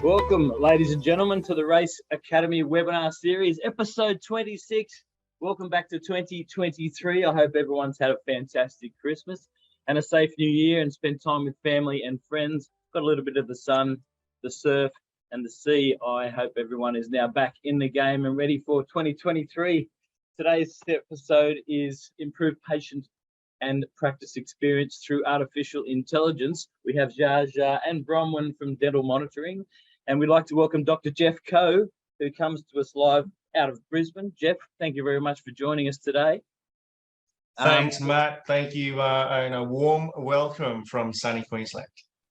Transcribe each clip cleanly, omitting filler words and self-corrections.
Welcome, ladies and gentlemen, to the Race Academy webinar series, episode 26. Welcome back to 2023. I hope everyone's had a fantastic Christmas and a safe new year and spent time with family and friends. Got a little bit of the sun, the surf, and the sea. I hope everyone is now back in the game and ready for 2023. Today's episode is Improved Patient and Practice Experience through Artificial Intelligence. We have Zsa and Bronwyn from Dental Monitoring. And we'd like to welcome Dr. Jeff Coe, who comes to us live out of Brisbane. Jeff, thank you very much for joining us today. Thanks, Matt. Thank you, and a warm welcome from sunny Queensland.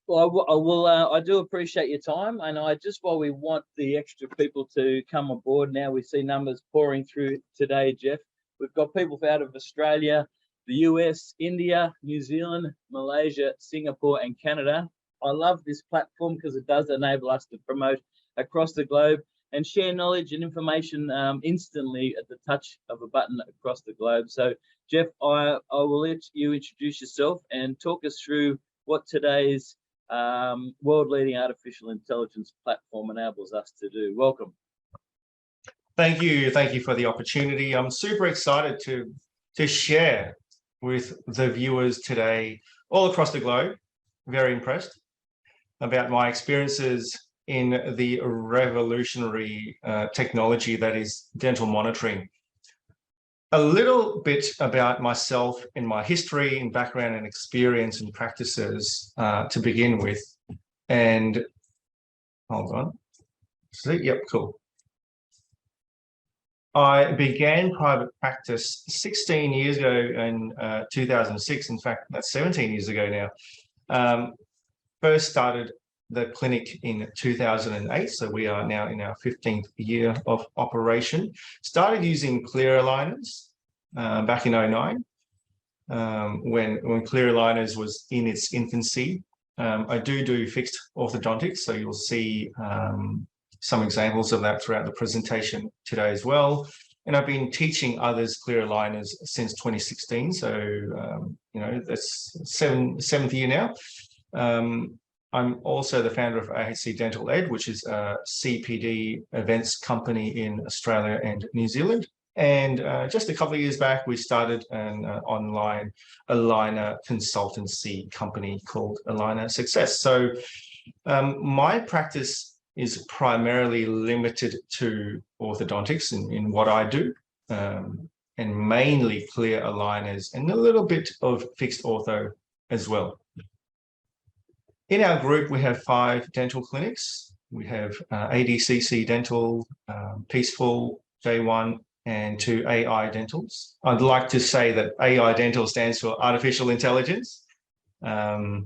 Well, I do appreciate your time, and while we want the extra people to come aboard now, we see numbers pouring through today, Jeff. We've got people out of Australia, the US, India, New Zealand, Malaysia, Singapore, and Canada. I love this platform because it does enable us to promote across the globe and share knowledge and information instantly at the touch of a button across the globe. So, Jeff, I will let you introduce yourself and talk us through what today's world-leading artificial intelligence platform enables us to do. Welcome. Thank you. Thank you for the opportunity. I'm super excited to share with the viewers today all across the globe. Very impressed about my experiences in the revolutionary technology that is dental monitoring. A little bit about myself and my history and background and experience and practices to begin with. And hold on. See, yep, cool. I began private practice 16 years ago in 2006. In fact, that's 17 years ago now. First started the clinic in 2008, so we are now in our 15th year of operation. Started using clear aligners back in 2009, when clear aligners was in its infancy. I do fixed orthodontics, so you'll see some examples of that throughout the presentation today as well. And I've been teaching others clear aligners since 2016, so that's seventh year now. I'm also the founder of AHC Dental Ed, which is a CPD events company in Australia and New Zealand. And just a couple of years back, we started an online aligner consultancy company called Aligner Success. So my practice is primarily limited to orthodontics in what I do, and mainly clear aligners and a little bit of fixed ortho as well. In our group, we have 5 dental clinics. We have ADCC Dental, Peaceful, J1, and 2 AI Dentals. I'd like to say that AI Dental stands for Artificial Intelligence. Not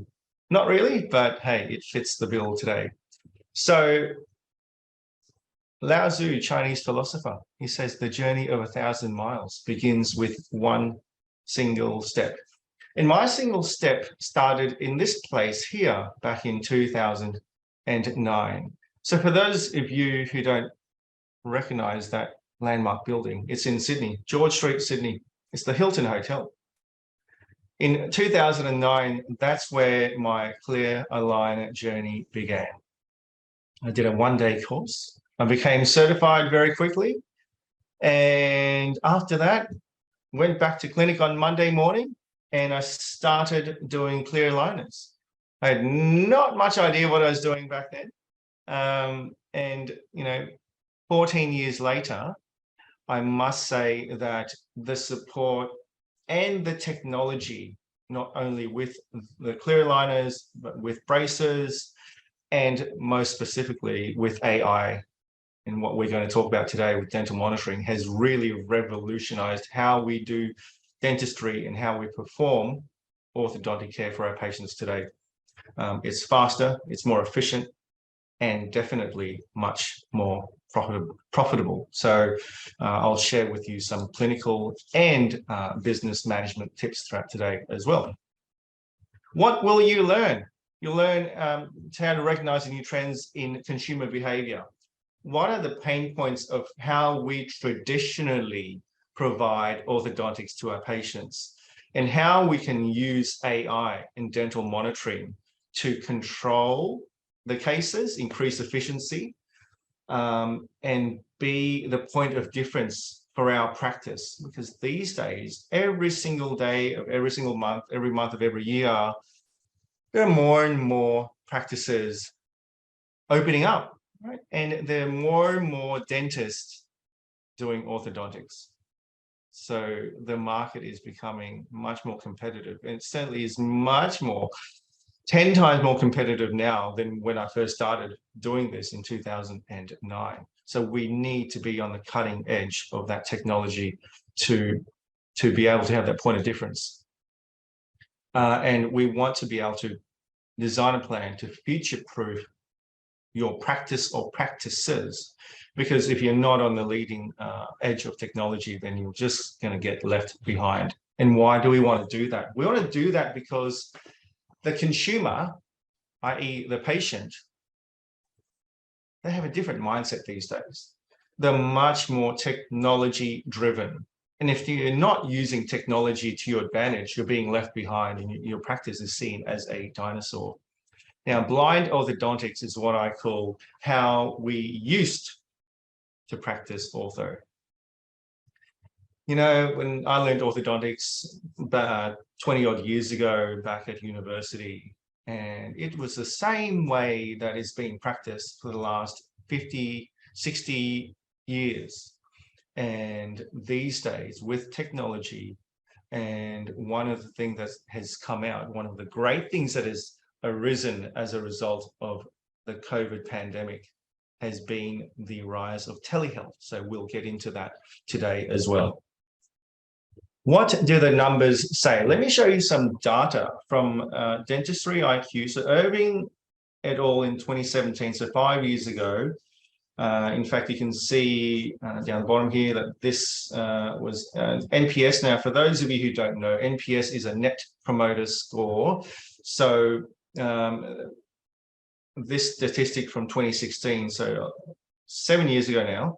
really, but hey, it fits the bill today. So Lao Tzu, Chinese philosopher, he says the journey of 1,000 miles begins with one single step. And my single step started in this place here back in 2009. So for those of you who don't recognize that landmark building, it's in Sydney, George Street, Sydney. It's the Hilton Hotel. In 2009, that's where my clear aligner journey began. I did a one-day course. I became certified very quickly. And after that, went back to clinic on Monday morning, and I started doing clear aligners. I had not much idea what I was doing back then. And 14 years later, I must say that the support and the technology, not only with the clear aligners, but with braces, and most specifically with AI, and what we're going to talk about today with dental monitoring, has really revolutionized how we do dentistry and how we perform orthodontic care for our patients today. It's faster, it's more efficient, and definitely much more profitable. So I'll share with you some clinical and business management tips throughout today as well. What will you learn? You'll learn how to recognize the new trends in consumer behavior. What are the pain points of how we traditionally provide orthodontics to our patients, and how we can use AI in dental monitoring to control the cases, increase efficiency, and be the point of difference for our practice. Because these days, every single day of every single month, every month of every year, there are more and more practices opening up, right? And there are more and more dentists doing orthodontics. So the market is becoming much more competitive, and it certainly is much more, 10 times more competitive now than when I first started doing this in 2009. So we need to be on the cutting edge of that technology to be able to have that point of difference. And we want to be able to design a plan to future-proof your practice or practices, because if you're not on the leading edge of technology, then you're just going to get left behind. And why do we want to do that? We want to do that because the consumer, i.e. the patient, they have a different mindset these days. They're much more technology driven. And if you're not using technology to your advantage, you're being left behind and your practice is seen as a dinosaur. Now, blind orthodontics is what I call how we used to practice ortho. You know, when I learned orthodontics 20 odd years ago back at university, and it was the same way that is being practiced for the last 50, 60 years. And these days with technology, and one of the things that has come out, one of the great things that has arisen as a result of the COVID pandemic has been the rise of telehealth. So we'll get into that today as well. What do the numbers say? Let me show you some data from Dentistry IQ. So Irving et al. In 2017, so 5 years ago. In fact, you can see down the bottom here that this was NPS. Now, for those of you who don't know, NPS is a Net Promoter Score. So this statistic from 2016, so 7 years ago now,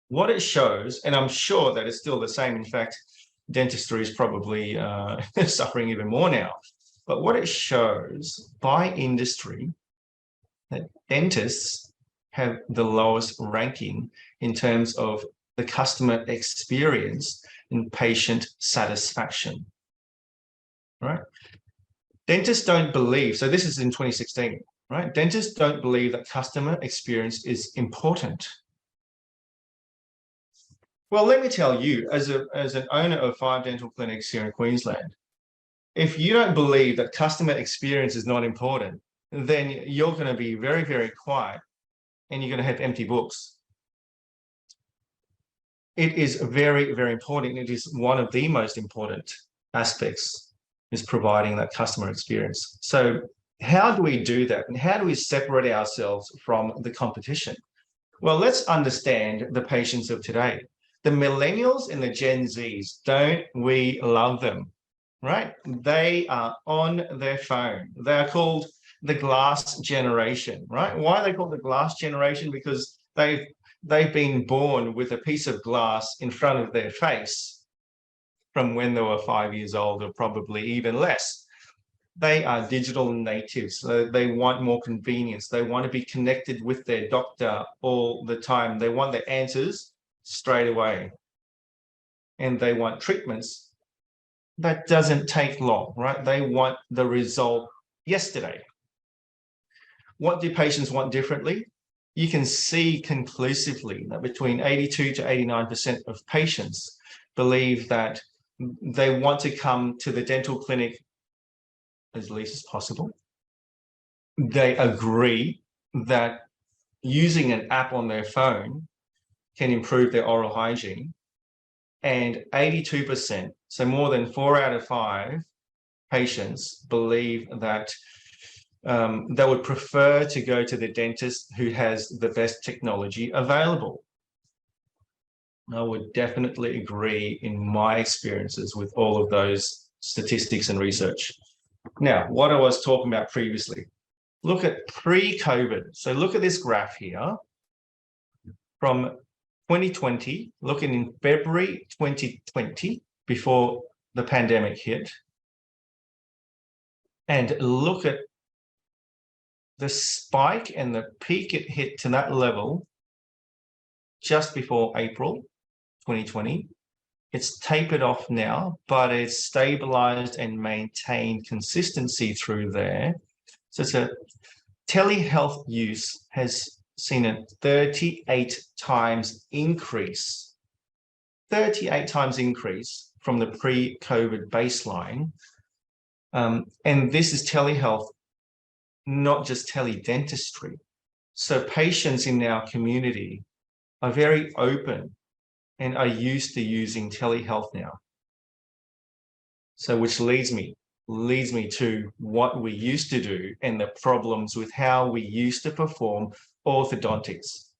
what it shows, and I'm sure that it's still the same. In fact, dentistry is probably suffering even more now. But what it shows by industry, that dentists have the lowest ranking in terms of the customer experience and patient satisfaction, right? Dentists don't believe, so this is in 2016, right? Dentists don't believe that customer experience is important. Well, let me tell you, as an owner of 5 dental clinics here in Queensland, if you don't believe that customer experience is not important, then you're going to be very, very quiet and you're going to have empty books. It is very, very important. It is one of the most important aspects, is providing that customer experience. So how do we do that? And how do we separate ourselves from the competition? Well, let's understand the patients of today. The millennials and the Gen Zs, don't we love them, right? They are on their phone. They are called the glass generation, right? Why are they called the glass generation? Because they've been born with a piece of glass in front of their face from when they were 5 years old, or probably even less. They are digital natives. So they want more convenience. They want to be connected with their doctor all the time. They want their answers straight away. And they want treatments that doesn't take long, right? They want the result yesterday. What do patients want differently? You can see conclusively that between 82 to 89% of patients believe that they want to come to the dental clinic as least as possible. They agree that using an app on their phone can improve their oral hygiene. And 82%, so more than 4 out of 5 patients believe that they would prefer to go to the dentist who has the best technology available. I would definitely agree in my experiences with all of those statistics and research. Now, what I was talking about previously, look at pre-COVID. So look at this graph here from 2020, looking in February 2020, before the pandemic hit, and look at the spike and the peak it hit to that level just before April 2020. It's tapered off now, but it's stabilized and maintained consistency through there. So it's a telehealth use has seen a 38 times increase, 38 times increase from the pre-COVID baseline. And this is telehealth, not just teledentistry. So patients in our community are very open and are used to using telehealth now. So which leads me to what we used to do and the problems with how we used to perform orthodontics.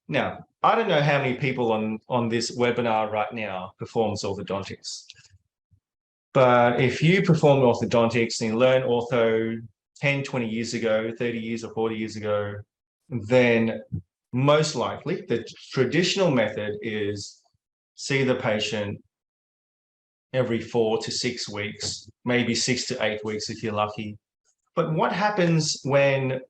Now, I don't know how many people on this webinar right now performs orthodontics. But if you perform orthodontics and you learn ortho 10, 20 years ago, 30 years or 40 years ago, then most likely the traditional method is see the patient every 4 to 6 weeks, maybe 6 to 8 weeks if you're lucky. But what happens when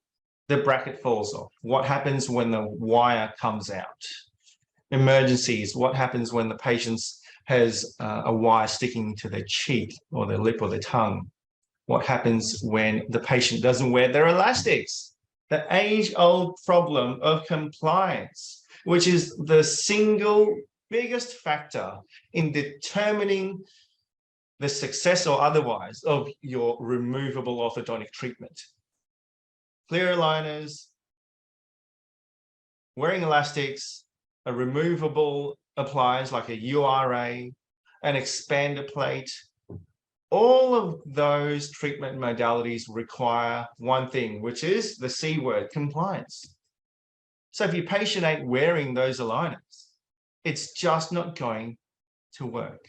the bracket falls off? What happens when the wire comes out? Emergencies, what happens when the patient has a wire sticking to their cheek or their lip or their tongue? What happens when the patient doesn't wear their elastics? The age-old problem of compliance, which is the single biggest factor in determining the success or otherwise of your removable orthodontic treatment. Clear aligners, wearing elastics, a removable appliance like a URA, an expander plate, all of those treatment modalities require one thing, which is the C word, compliance. So if your patient ain't wearing those aligners, it's just not going to work.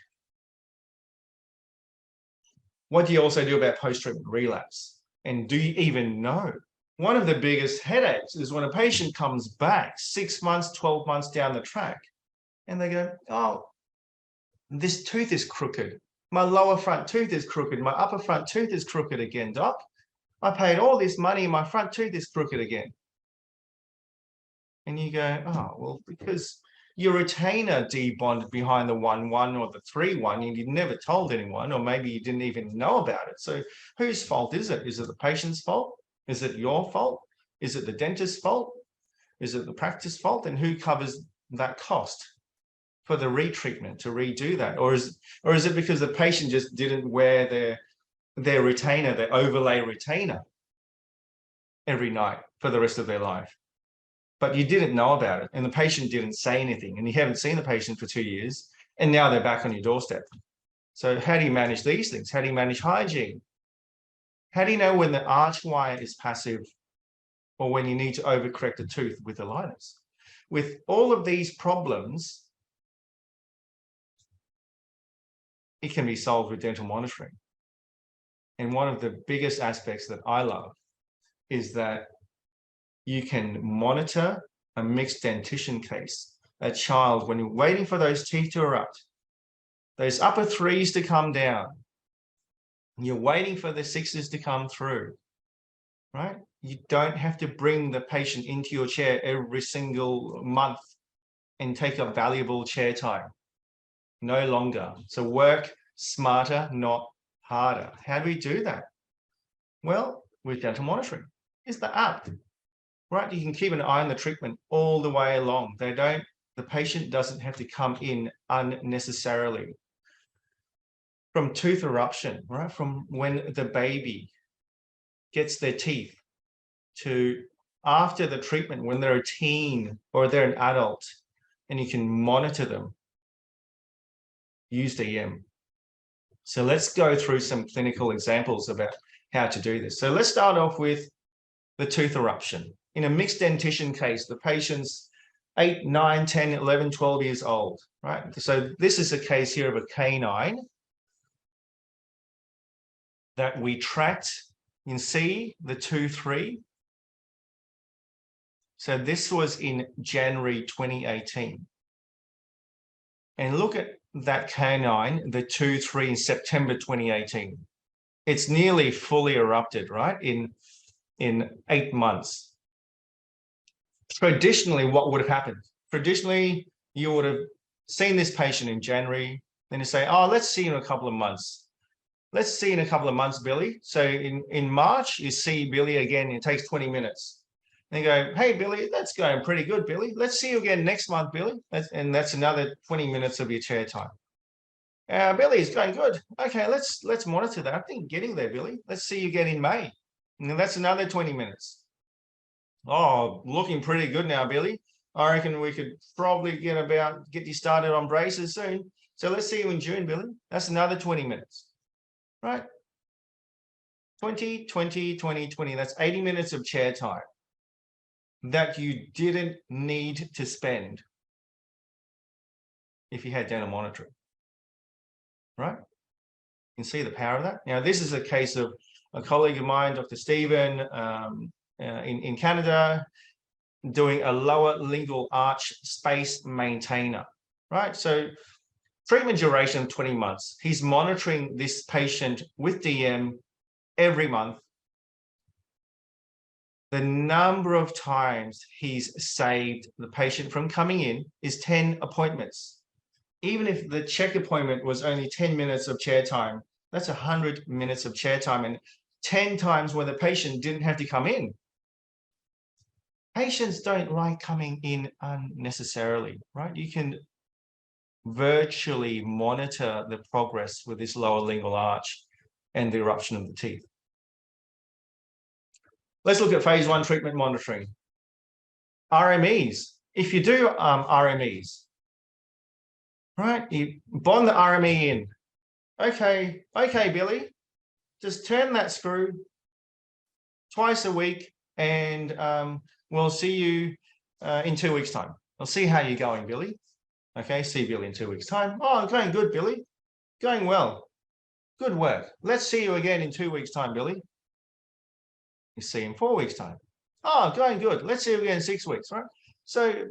What do you also do about post-treatment relapse? And do you even know? One of the biggest headaches is when a patient comes back 6 months, 12 months down the track, and they go, oh, this tooth is crooked. My lower front tooth is crooked. My upper front tooth is crooked again, doc. I paid all this money, my front tooth is crooked again. And you go, oh, well, because your retainer debonded behind the 1-1 or the 3-1, and you never told anyone, or maybe you didn't even know about it. So whose fault is it? Is it the patient's fault? Is it your fault? Is it the dentist's fault? Is it the practice fault? And who covers that cost for the retreatment to redo that? Or is it because the patient just didn't wear their retainer, their overlay retainer every night for the rest of their life? But you didn't know about it and the patient didn't say anything, and you haven't seen the patient for 2 years and now they're back on your doorstep. So how do you manage these things? How do you manage hygiene? How do you know when the arch wire is passive or when you need to overcorrect a tooth with aligners? With all of these problems, it can be solved with dental monitoring. And one of the biggest aspects that I love is that you can monitor a mixed dentition case, a child, when you're waiting for those teeth to erupt, those upper 3s to come down, you're waiting for the 6s to come through, right? You don't have to bring the patient into your chair every single month and take up valuable chair time. No longer. So work smarter, not harder. How do we do that? Well, with dental monitoring. It's the app, right? You can keep an eye on the treatment all the way along. The patient doesn't have to come in unnecessarily. From tooth eruption, right? From when the baby gets their teeth to after the treatment, when they're a teen or they're an adult, and you can monitor them. Use DM. So let's go through some clinical examples about how to do this. So let's start off with the tooth eruption. In a mixed dentition case, the patient's 8, 9, 10, 11, 12 years old, right? So this is a case here of a canine that we tracked. You can see the 2-3. So this was in January 2018. And look at that canine, the 2-3 in September 2018. It's nearly fully erupted, right? In in 8 months. Traditionally, what would have happened? Traditionally, you would have seen this patient in January, then you say, oh, let's see in a couple of months. Let's see in a couple of months, Billy. So in March, you see Billy again, it takes 20 minutes. And you go, hey, Billy, that's going pretty good, Billy. Let's see you again next month, Billy. And that's another 20 minutes of your chair time. Billy, it's going good. Okay, let's monitor that. I think getting there, Billy. Let's see you again in May. And that's another 20 minutes. Oh, looking pretty good now, Billy. I reckon we could probably get you started on braces soon. So let's see you in June, Billy. That's another 20 minutes, right? 20, 20, 20, 20. That's 80 minutes of chair time that you didn't need to spend if you had dental monitoring, right? You can see the power of that. Now, this is a case of a colleague of mine, Dr. Stephen, in Canada, doing a lower lingual arch space maintainer, right? So treatment duration of 20 months. He's monitoring this patient with DM every month. The number of times he's saved the patient from coming in is 10 appointments. Even if the check appointment was only 10 minutes of chair time, that's 100 minutes of chair time, and 10 times where the patient didn't have to come in. Patients don't like coming in unnecessarily, right? You can virtually monitor the progress with this lower lingual arch and the eruption of the teeth. Let's look at phase 1 treatment monitoring. RMEs. If you do RMEs, right, you bond the RME in. Okay, Billy, just turn that screw twice a week, and we'll see you in 2 weeks' time. I'll see how you're going, Billy. Okay, see Billy in 2 weeks' time. Oh, I'm going good, Billy. Going well. Good work. Let's see you again in 2 weeks' time, Billy. You see in 4 weeks' time. Oh, going good. Let's see you again in 6 weeks, right? So,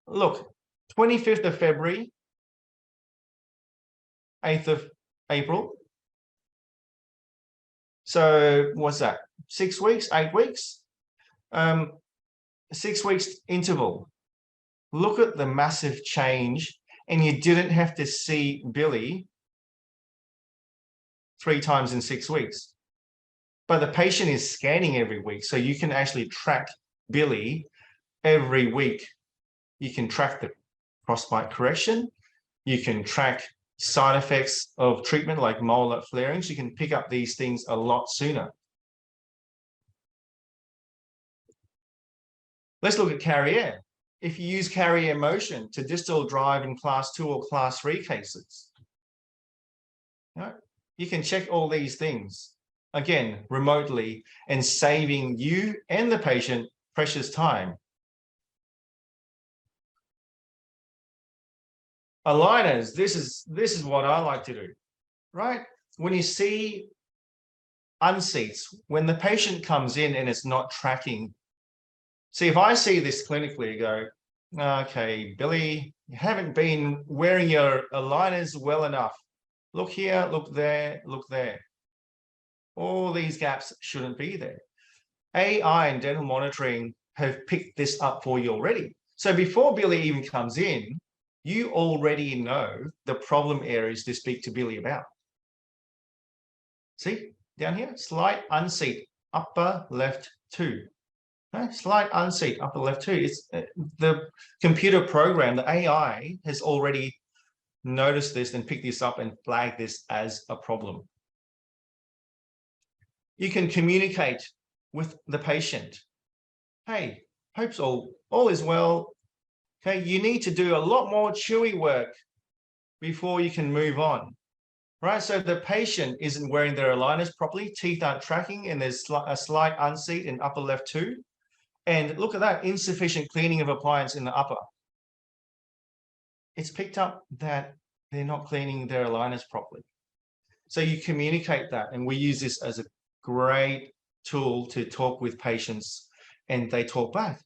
look, 25th of February, 8th of April. So, what's that? 6 weeks, 8 weeks? 6 weeks interval. Look at the massive change, and you didn't have to see Billy 3 times in 6 weeks. But the patient is scanning every week, so you can actually track Billy every week. You can track the crossbite correction. You can track side effects of treatment like molar flarings. You can pick up these things a lot sooner. Let's look at Carriere. If you use Carriere motion to distal drive in class 2 or class 3 cases, right, you can check all these things, again, remotely, and saving you and the patient precious time. Aligners, this is what I like to do, right? When you see unseats, when the patient comes in and it's not tracking. See, if I see this clinically, you go, okay, Billy, you haven't been wearing your aligners well enough. Look here, look there, look there. All these gaps shouldn't be there. AI and dental monitoring have picked this up for you already. So before Billy even comes in, you already know the problem areas to speak to Billy about. See, down here, slight unseat, upper left 2. Okay, slight unseat, upper left 2. It's the computer program, the AI has already noticed this and picked this up and flagged this as a problem. You can communicate with the patient. Hey, hope all is well. Okay, you need to do a lot more chewy work before you can move on, right? So the patient isn't wearing their aligners properly, teeth aren't tracking, and there's a slight unseat in upper left 2. And look at that, insufficient cleaning of appliance in the upper. It's picked up that they're not cleaning their aligners properly. So you communicate that, and we use this as a great tool to talk with patients, and they talk back.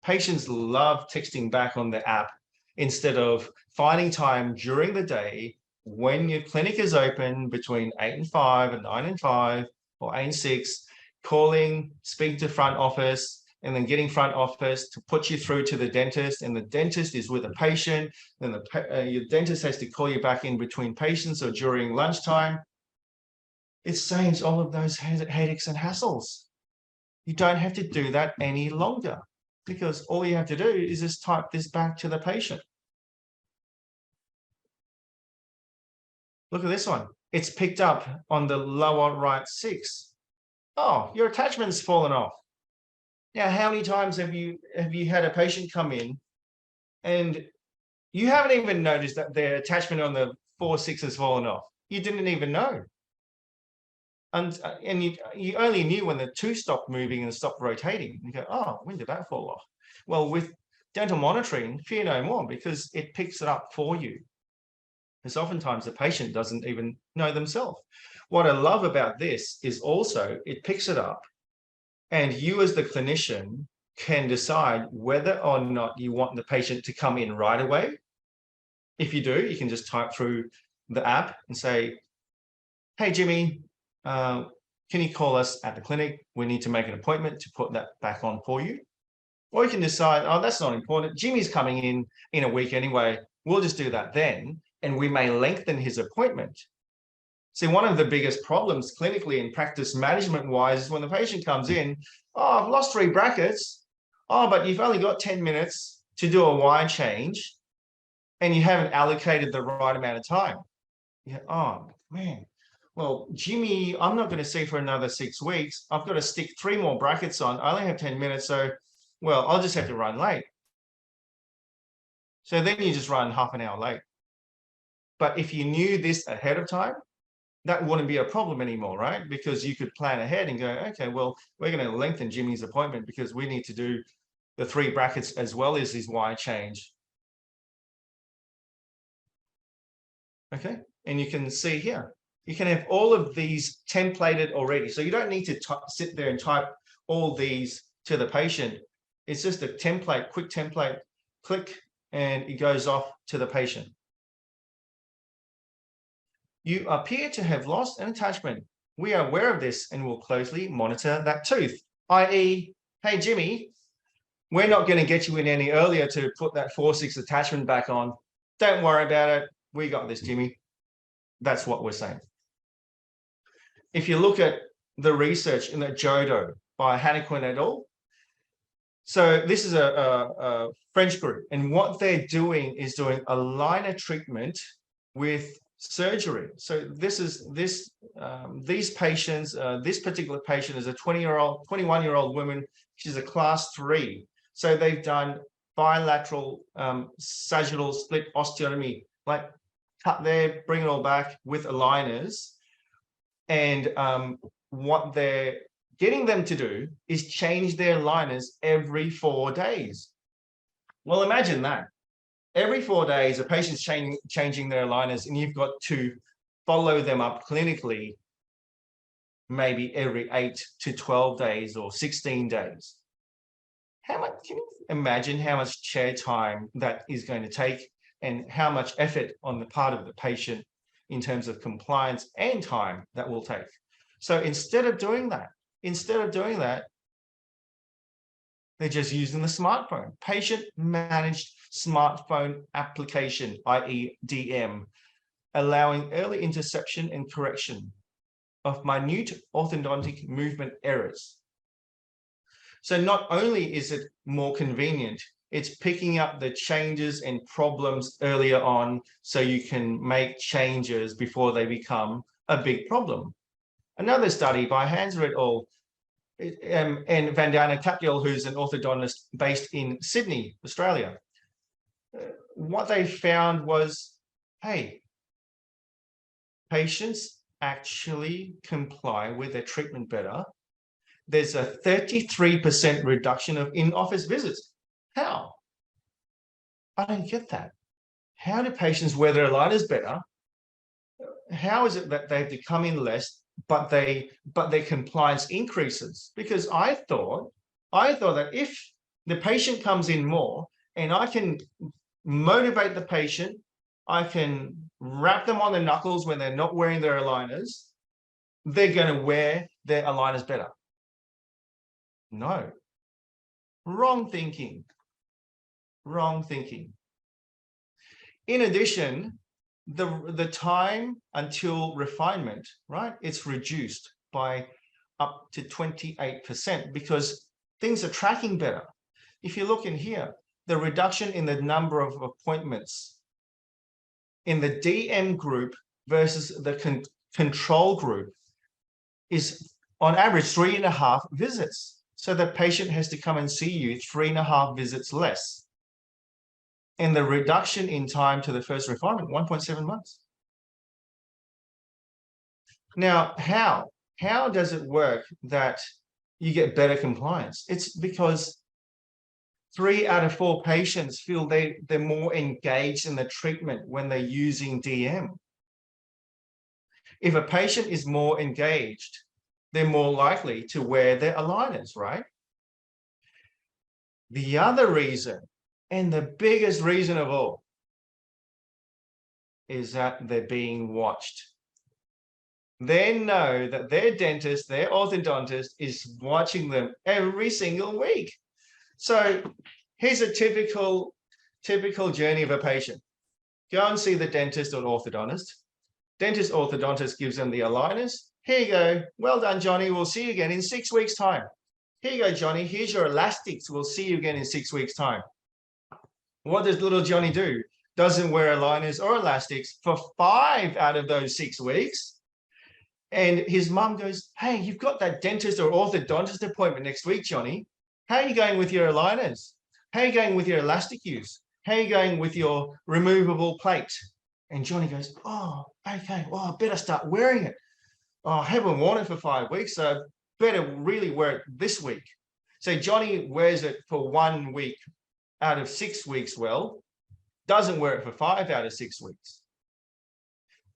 Patients love texting back on the app instead of finding time during the day when your clinic is open between 8 and 5 and 9 and 5 or 8 and 6 calling, speaking to front office, and then getting front office to put you through to the dentist, and the dentist is with a patient, then your dentist has to call you back in between patients or during lunchtime. It saves all of those headaches and hassles. You don't have to do that any longer, because all you have to do is just type this back to the patient. Look at this one. It's picked up on the lower right 6. Oh, your attachment's fallen off. Now, how many times have you had a patient come in and you haven't even noticed that their attachment on the 4-6 has fallen off? You didn't even know. And you only knew when the 2 stopped moving and stopped rotating. You go, oh, when did that fall off? Well, with dental monitoring, fear no more, because it picks it up for you. Because oftentimes the patient doesn't even know themselves. What I love about this is also it picks it up, and you as the clinician can decide whether or not you want the patient to come in right away. If you do, you can just type through the app and say, hey, Jimmy, can you call us at the clinic? We need to make an appointment to put that back on for you. Or you can decide, oh, that's not important. Jimmy's coming in a week anyway. We'll just do that then. And we may lengthen his appointment. See, one of the biggest problems clinically and practice management-wise is when the patient comes in, oh, I've lost 3 brackets. Oh, but you've only got 10 minutes to do a wire change, and you haven't allocated the right amount of time. Yeah, oh, man. Well, Jimmy, I'm not going to see for another 6 weeks. I've got to stick 3 more brackets on. I only have 10 minutes, so, well, I'll just have to run late. So then you just run half an hour late. But if you knew this ahead of time, that wouldn't be a problem anymore, right? Because you could plan ahead and go, okay, well, we're going to lengthen Jimmy's appointment because we need to do the 3 brackets as well as his wire change. Okay, and you can see here, you can have all of these templated already. So you don't need to sit there and type all these to the patient. It's just a template, quick template, click, and it goes off to the patient. You appear to have lost an attachment. We are aware of this and will closely monitor that tooth, i.e., hey, Jimmy, we're not going to get you in any earlier to put that 4-6 attachment back on. Don't worry about it. We got this, Jimmy. That's what we're saying. If you look at the research in the Jodo by Hannequin et al., so this is a French group, and what they're doing is doing aligner treatment with surgery. So these patients, this particular patient is a 21-year-old woman. She's a class 3. So they've done bilateral sagittal split osteotomy, like cut there, bring it all back with aligners. And what they're getting them to do is change their aligners every 4 days. Well, imagine that. Every 4 days, a patient's changing their aligners, and you've got to follow them up clinically maybe every 8 to 12 days or 16 days. How much, can you imagine how much chair time that is going to take and how much effort on the part of the patient in terms of compliance and time that will take? So instead of doing that, they're just using the smartphone, patient managed smartphone application, i.e. DM, allowing early interception and correction of minute orthodontic movement errors. So not only is it more convenient, it's picking up the changes and problems earlier on so you can make changes before they become a big problem. Another study by Hanser et al. And Vandana Katyal, who's an orthodontist based in Sydney, Australia. What they found was, hey, patients actually comply with their treatment better. There's a 33% reduction of in-office visits. How? I don't get that. How do patients wear their aligners better? How is it that they have to come in less, but their compliance increases? Because I thought that if the patient comes in more and I can motivate the patient, I can wrap them on the knuckles when they're not wearing their aligners, they're going to wear their aligners better. No. Wrong thinking. Wrong thinking. In addition, the time until refinement, right, it's reduced by up to 28% because things are tracking better. If you look in here, the reduction in the number of appointments in the DM group versus the control group is on average 3.5 visits. So the patient has to come and see you 3.5 visits less. And the reduction in time to the first refinement, 1.7 months. Now, how does it work that you get better compliance? It's because 3 out of 4 patients feel they're more engaged in the treatment when they're using DM. If a patient is more engaged, they're more likely to wear their aligners, right? The other reason, and the biggest reason of all, is that they're being watched. They know that their dentist, their orthodontist is watching them every single week. So here's a typical journey of a patient. Go and see the dentist or orthodontist. Dentist orthodontist gives them the aligners. Here you go. Well done, Johnny. We'll see you again in 6 weeks' time. Here you go, Johnny. Here's your elastics. We'll see you again in 6 weeks' time. What does little Johnny do? Doesn't wear aligners or elastics for 5 out of those 6 weeks. And his mum goes, hey, you've got that dentist or orthodontist appointment next week, Johnny. How are you going with your aligners? How are you going with your elastic use? How are you going with your removable plate? And Johnny goes, oh, okay, well, I better start wearing it. Oh, I haven't worn it for 5 weeks, so I better really wear it this week. So Johnny wears it for 1 week out of 6 weeks, well, doesn't wear it for 5 out of 6 weeks.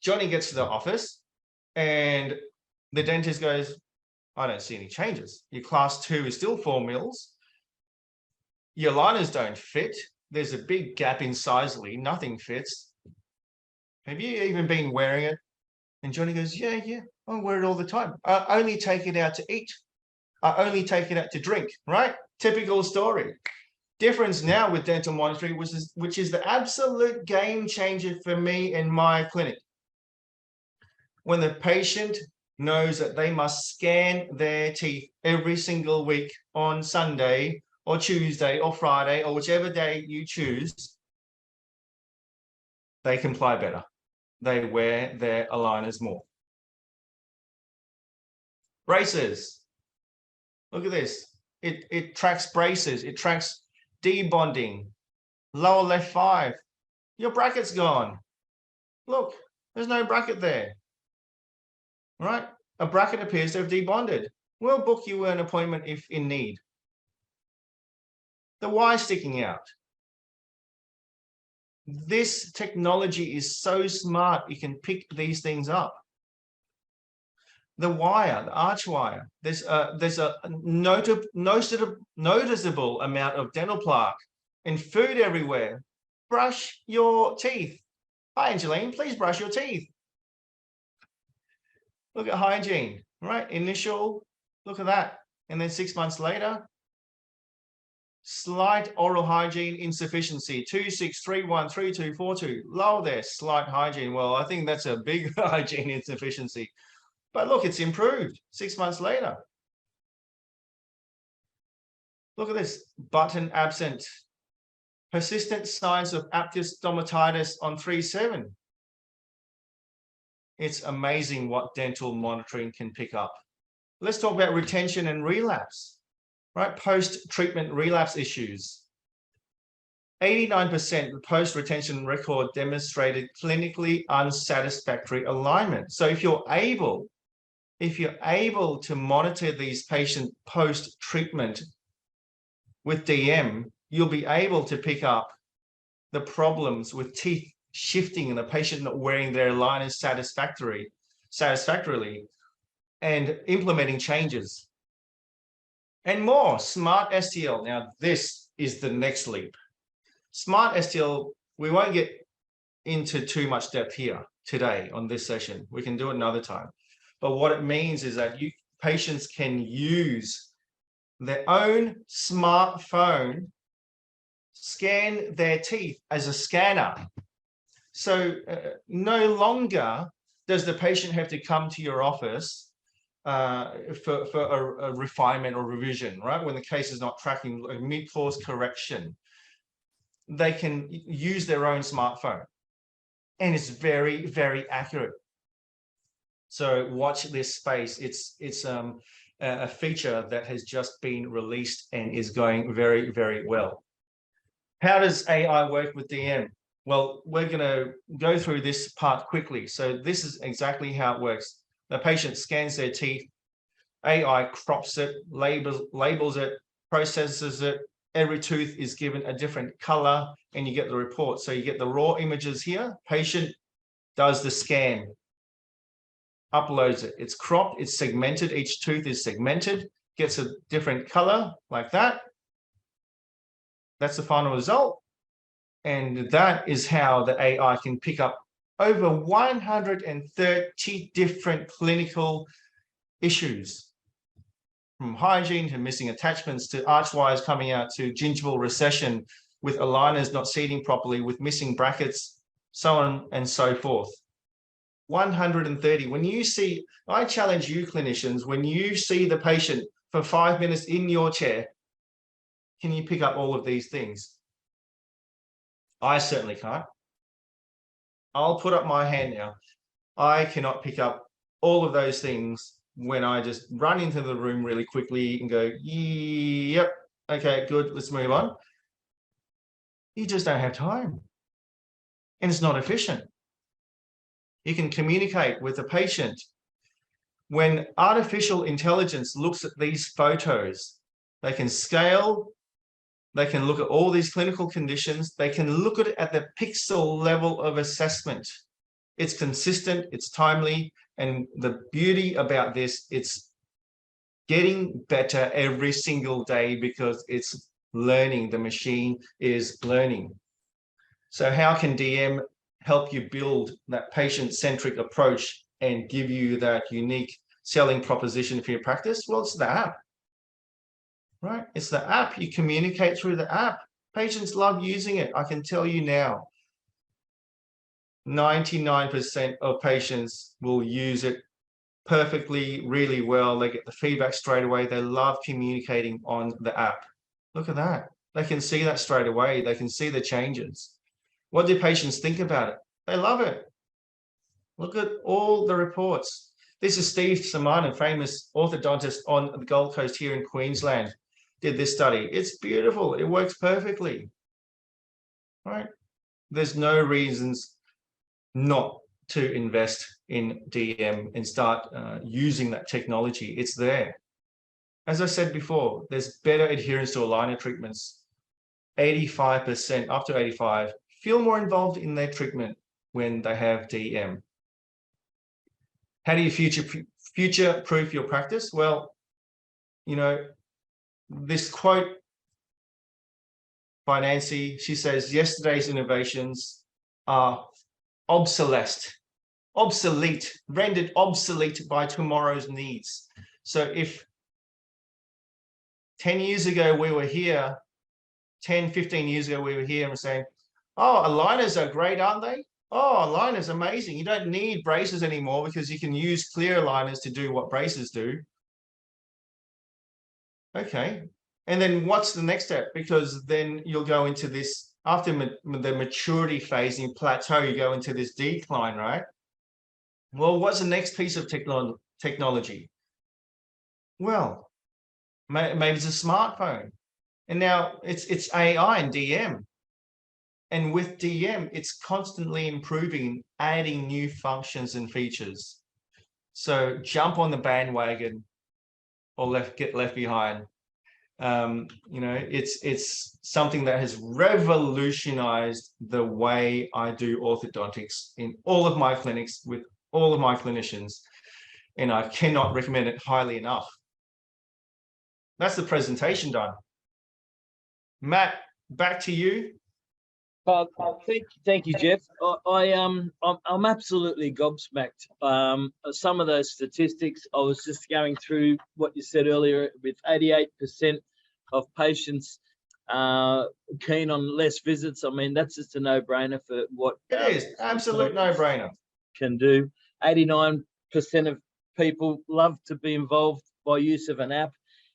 Johnny gets to the office and the dentist goes, I don't see any changes. Your class 2 is still 4 mils. Your aligners don't fit. There's a big gap incisally. Nothing fits. Have you even been wearing it? And Johnny goes, yeah, I wear it all the time. I only take it out to eat. I only take it out to drink, right? Typical story. Difference now with dental monitoring, which is the absolute game changer for me in my clinic. When the patient knows that they must scan their teeth every single week on Sunday or Tuesday or Friday or whichever day you choose, they comply better. They wear their aligners more. Braces. Look at this. It tracks braces. It tracks debonding. Lower left 5. Your bracket's gone. Look, there's no bracket there. Right? A bracket appears to have debonded. We'll book you an appointment if in need. The wire sticking out. This technology is so smart, you can pick these things up. The wire, the arch wire, there's a noticeable amount of dental plaque and food everywhere. Brush your teeth. Hi, Angeline, please brush your teeth. Look at hygiene, right? Initial, look at that. And then 6 months later, slight oral hygiene insufficiency, 26313242. Low there, slight hygiene. Well, I think that's a big hygiene insufficiency. But look, it's improved 6 months later. Look at this, button absent. Persistent signs of aptus stomatitis on 3-7. It's amazing what dental monitoring can pick up. Let's talk about retention and relapse, right? Post-treatment relapse issues. 89% post-retention record demonstrated clinically unsatisfactory alignment. So if you're able to monitor these patients post-treatment with DM, you'll be able to pick up the problems with teeth shifting and the patient not wearing their aligners satisfactorily and implementing changes. And more, Smart STL. Now, this is the next leap. Smart STL, we won't get into too much depth here today on this session. We can do it another time. But what it means is that patients can use their own smartphone scan their teeth as a scanner. So no longer does the patient have to come to your office for a refinement or revision, right? When the case is not tracking a mid-course correction, they can use their own smartphone, and it's very, very accurate. So watch this space. It's a feature that has just been released and is going very, very well. How does AI work with DM? Well, we're going to go through this part quickly. So this is exactly how it works. The patient scans their teeth, AI crops it, labels it, processes it. Every tooth is given a different color, and you get the report. So you get the raw images here. Patient does the scan, uploads it. It's cropped, it's segmented. Each tooth is segmented, gets a different color like that. That's the final result. And that is how the AI can pick up over 130 different clinical issues, from hygiene to missing attachments to arch wires coming out to gingival recession with aligners not seating properly, with missing brackets, so on and so forth. 130. When you see, I challenge you clinicians, when you see the patient for 5 minutes in your chair, can you pick up all of these things? I certainly can't. I'll put up my hand now. I cannot pick up all of those things when I just run into the room really quickly and go, yep, okay, good, let's move on. You just don't have time. And it's not efficient. You can communicate with the patient. When artificial intelligence looks at these photos, they can scale, they can look at all these clinical conditions, they can look at it at the pixel level of assessment. It's consistent, it's timely, and the beauty about this, it's getting better every single day because it's learning. The machine is learning. So how can DM help you build that patient-centric approach and give you that unique selling proposition for your practice? Well, it's the app, right? It's the app. You communicate through the app. Patients love using it. I can tell you now, 99% of patients will use it perfectly, really well. They get the feedback straight away. They love communicating on the app. Look at that. They can see that straight away. They can see the changes. What do patients think about it? They love it. Look at all the reports. This is Steve Simon, a famous orthodontist on the Gold Coast here in Queensland, did this study. It's beautiful. It works perfectly, right? There's no reasons not to invest in DM and start using that technology. It's there. As I said before, there's better adherence to aligner treatments. 85%, up to 85, feel more involved in their treatment when they have DM. How do you future-proof your practice? Well, you know, this quote by Nancy, she says, yesterday's innovations are obsolete, rendered obsolete by tomorrow's needs. So if 10 years ago we were here, 10, 15 years ago we were here and we're saying, oh, aligners are great, aren't they? Oh, aligners amazing. You don't need braces anymore because you can use clear aligners to do what braces do. Okay. And then what's the next step? Because then you'll go into this, after the maturity phase in plateau, you go into this decline, right? Well, what's the next piece of technology? Well, maybe it's a smartphone. And now it's AI and DM. And with DM, it's constantly improving, adding new functions and features. So jump on the bandwagon or get left behind. You know, it's something that has revolutionized the way I do orthodontics in all of my clinics with all of my clinicians, and I cannot recommend it highly enough. That's the presentation done. Matt, back to you. Thank you, Jeff. I'm absolutely gobsmacked. Some of those statistics, I was just going through what you said earlier, with 88% of patients keen on less visits. I mean, that's just a no-brainer for what It is absolute no-brainer. Can do. 89% of people love to be involved by use of an app.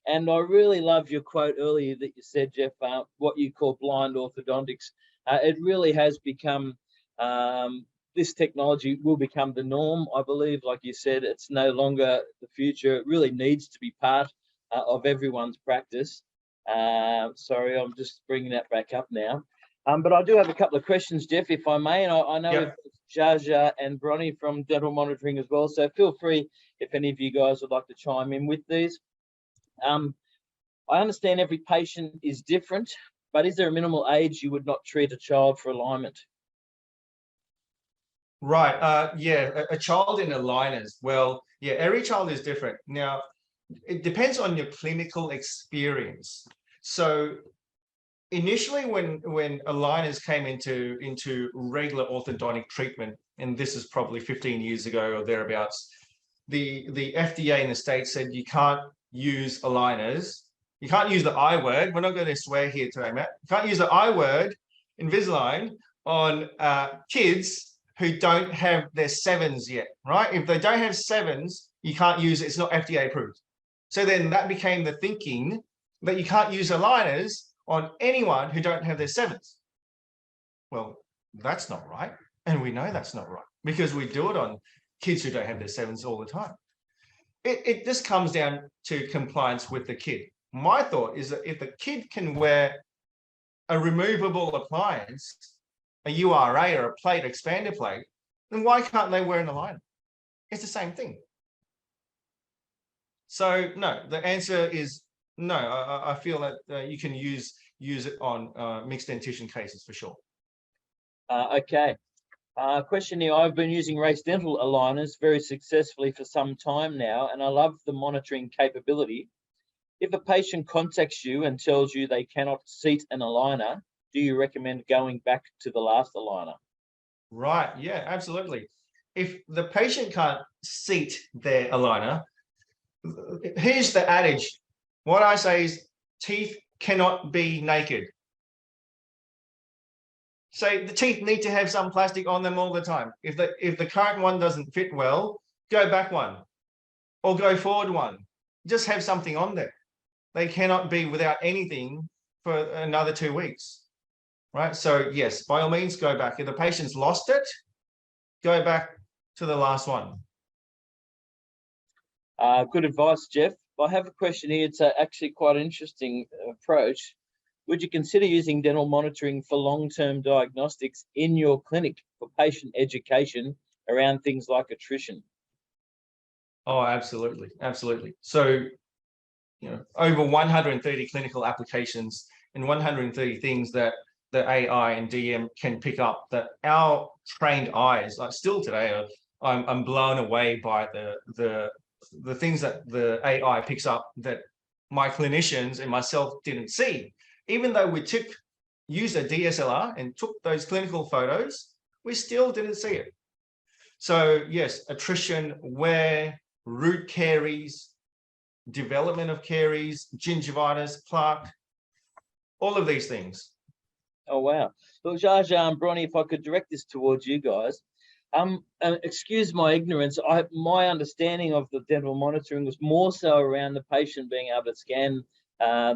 And I really love your quote earlier that you said, Jeff, what you call blind orthodontics. It really has become, this technology will become the norm, I believe. Like you said, it's no longer the future. It really needs to be part of everyone's practice. Sorry, I'm just bringing that back up now. But I do have a couple of questions, Jeff, if I may. And I know Yep. Jaja and Bronnie from Dental Monitoring as well. So feel free if any of you guys would like to chime in with these. I understand every patient is different, but is there a minimal age you would not treat a child for alignment? Right. Yeah, a child in aligners. Well, yeah, every child is different. Now, it depends on your clinical experience. So initially, when aligners came into regular orthodontic treatment, and this is probably 15 years ago or thereabouts, the FDA in the States said you can't use aligners. You can't use the I word. We're not going to swear here today, Matt. You can't use the I word, Invisalign, on kids who don't have their 7s yet, right? If they don't have 7s, you can't use it. It's not FDA approved. So then that became the thinking that you can't use aligners on anyone who don't have their 7s. Well, that's not right. And we know that's not right because we do it on kids who don't have their 7s all the time. It just comes down to compliance with the kid. My thought is that if the kid can wear a removable appliance, a URA or a plate, expander plate, then why can't they wear an aligner? It's the same thing. So no, the answer is no. I feel that you can use it on mixed dentition cases for sure. Okay. Question here. I've been using Race Dental aligners very successfully for some time now, and I love the monitoring capability. If a patient contacts you and tells you they cannot seat an aligner, do you recommend going back to the last aligner? Right. Yeah, absolutely. If the patient can't seat their aligner, here's the adage. What I say is teeth cannot be naked. So the teeth need to have some plastic on them all the time. If the current one doesn't fit well, go back one or go forward one. Just have something on there. They cannot be without anything for another 2 weeks, right? So yes, by all means, go back. If the patient's lost it, go back to the last one. Good advice, Jeff. I have a question here. It's actually quite an interesting approach. Would you consider using dental monitoring for long-term diagnostics in your clinic for patient education around things like attrition? Oh, absolutely. Absolutely. So, over 130 clinical applications and 130 things that the AI and DM can pick up that our trained eyes, like still today, I'm blown away by the things that the AI picks up that my clinicians and myself didn't see. Even though we used a DSLR and took those clinical photos, we still didn't see it. So yes, attrition, wear, root caries, development of caries, gingivitis, plaque, all of these things. Oh, wow. Well, Jaja and Bronnie, if I could direct this towards you guys. Excuse my ignorance. My understanding of the dental monitoring was more so around the patient being able to scan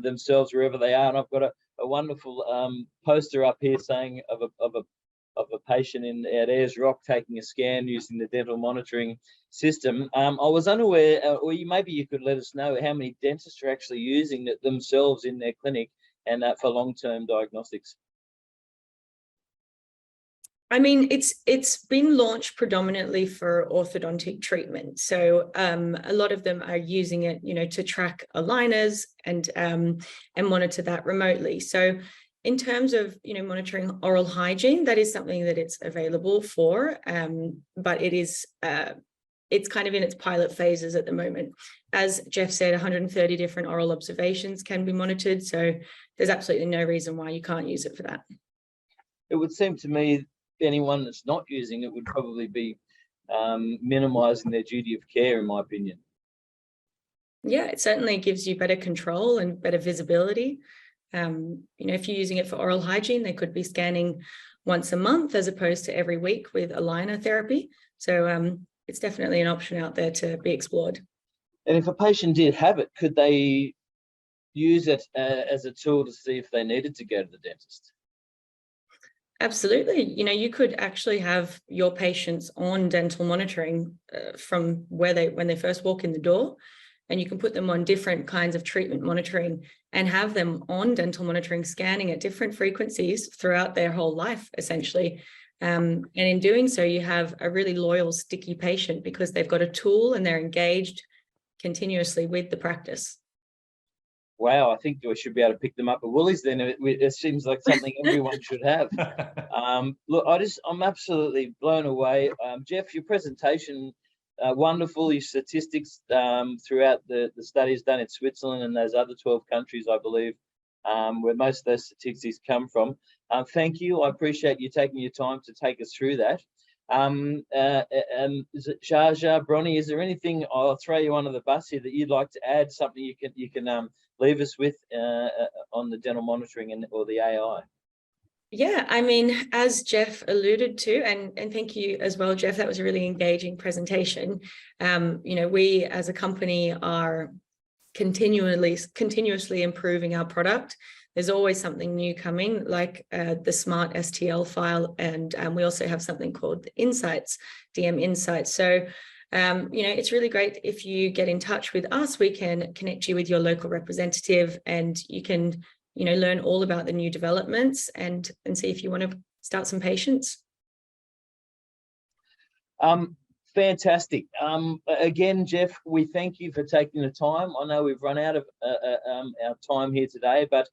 themselves wherever they are. And I've got a wonderful poster up here saying of a patient at Ayers Rock taking a scan using the dental monitoring system. I was unaware, or maybe you could let us know how many dentists are actually using it themselves in their clinic and for long-term diagnostics. I mean, it's been launched predominantly for orthodontic treatment. So a lot of them are using it, to track aligners and monitor that remotely. So in terms of, monitoring oral hygiene, that is something that it's available for, but it's kind of in its pilot phases at the moment. As Jeff said, 130 different oral observations can be monitored. So there's absolutely no reason why you can't use it for that. it would seem to me anyone that's not using it would probably be minimizing their duty of care, in my opinion. Yeah, it certainly gives you better control and better visibility. If you're using it for oral hygiene, they could be scanning once a month as opposed to every week with aligner therapy. So it's definitely an option out there to be explored. And if a patient did have it, could they use it as a tool to see if they needed to go to the dentist? Absolutely. You could actually have your patients on dental monitoring from when they first walk in the door, and you can put them on different kinds of treatment monitoring and have them on dental monitoring, scanning at different frequencies throughout their whole life, essentially. And in doing so, you have a really loyal, sticky patient because they've got a tool and they're engaged continuously with the practice. Wow, I think we should be able to pick them up at Woolies then. It seems like something everyone should have. Look, I'm absolutely blown away. Jeff, your presentation, wonderful. Your statistics throughout the studies done in Switzerland and those other 12 countries, I believe, where most of those statistics come from. Thank you. I appreciate you taking your time to take us through that. Is it Sharjah, Bronnie, is there anything, I'll throw you under the bus here, that you'd like to add, something you can leave us with on the dental monitoring or the AI? Yeah, I mean, as Jeff alluded to, and thank you as well, Jeff, that was a really engaging presentation. We as a company are continuously improving our product. There's always something new coming, like the Smart STL file, and we also have something called the Insights, DM Insights. So, it's really great if you get in touch with us. We can connect you with your local representative, and you can, learn all about the new developments and see if you want to start some patients. Fantastic. Again, Jeff, we thank you for taking the time. I know we've run out of our time here today, but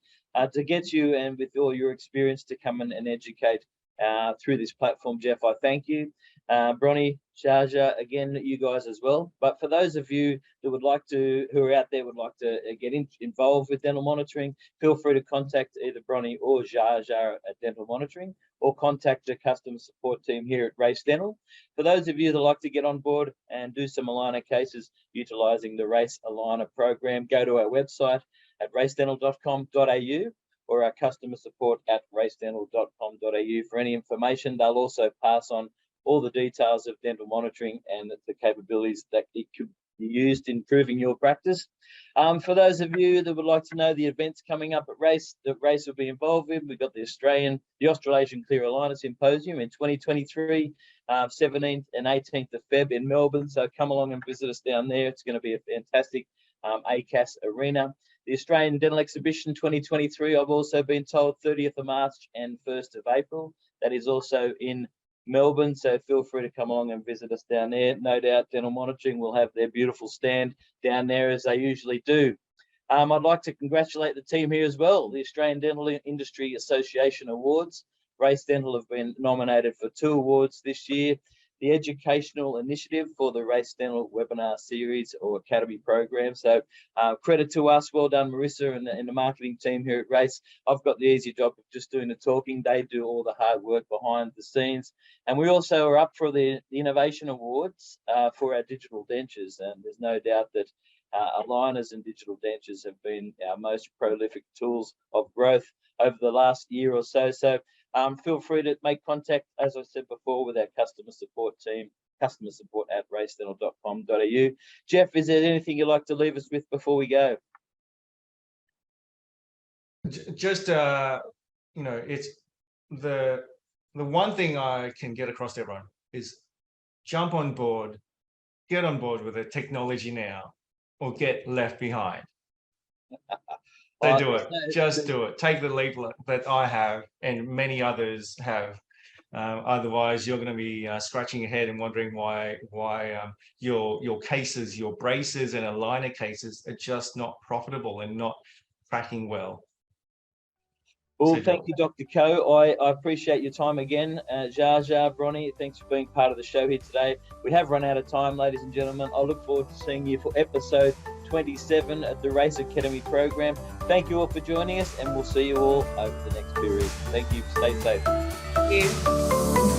to get you and with all your experience to come and educate through this platform, Jeff, I thank you. Bronnie, Sharjah, again, you guys as well. But for those of you that who are out there would like to get involved with dental monitoring, feel free to contact either Bronnie or Sharjah at Dental Monitoring, or contact the customer support team here at Race Dental. For those of you that like to get on board and do some aligner cases utilizing the Race Aligner program, go to our website at racedental.com.au or our customer support at racedental.com.au for any information. They'll also pass on all the details of dental monitoring and the capabilities that it could be used in improving your practice. For those of you that would like to know the events coming up at Race, that Race will be involved with, we've got the Australasian Clear Aligner Symposium in 2023, 17th and 18th of Feb in Melbourne. So come along and visit us down there. It's going to be a fantastic ACAS arena. The Australian Dental Exhibition 2023, I've also been told, 30th of March and 1st of April. That is also in Melbourne, so feel free to come along and visit us down there. No doubt Dental Monitoring will have their beautiful stand down there, as they usually do. I'd like to congratulate the team here as well. The Australian Dental Industry Association Awards. Race Dental have been nominated for 2 awards this year. The Educational Initiative for the Race Dental Webinar Series or Academy program. So credit to us. Well done, Marissa and the marketing team here at Race. I've got the easy job of just doing the talking. They do all the hard work behind the scenes. And we also are up for the Innovation Awards for our digital dentures. And there's no doubt that aligners and digital dentures have been our most prolific tools of growth over the last year or so. So feel free to make contact, as I said before, with our customer support team, customer support at racedental.com.au. Jeff, is there anything you'd like to leave us with before we go? Just, it's the one thing I can get across to everyone is jump on board, get on board with the technology now, or get left behind. They do it. Just do it. Take the leap that I have and many others have. Otherwise, you're going to be scratching your head and wondering why your cases, your braces and aligner cases are just not profitable and not tracking well. Well, thank you, Dr. Koh. I appreciate your time again. Sharjah, Bronnie, thanks for being part of the show here today. We have run out of time, ladies and gentlemen. I look forward to seeing you for episode 27 at the Race Academy program. Thank you all for joining us, and we'll see you all over the next period. Thank you. Stay safe. you.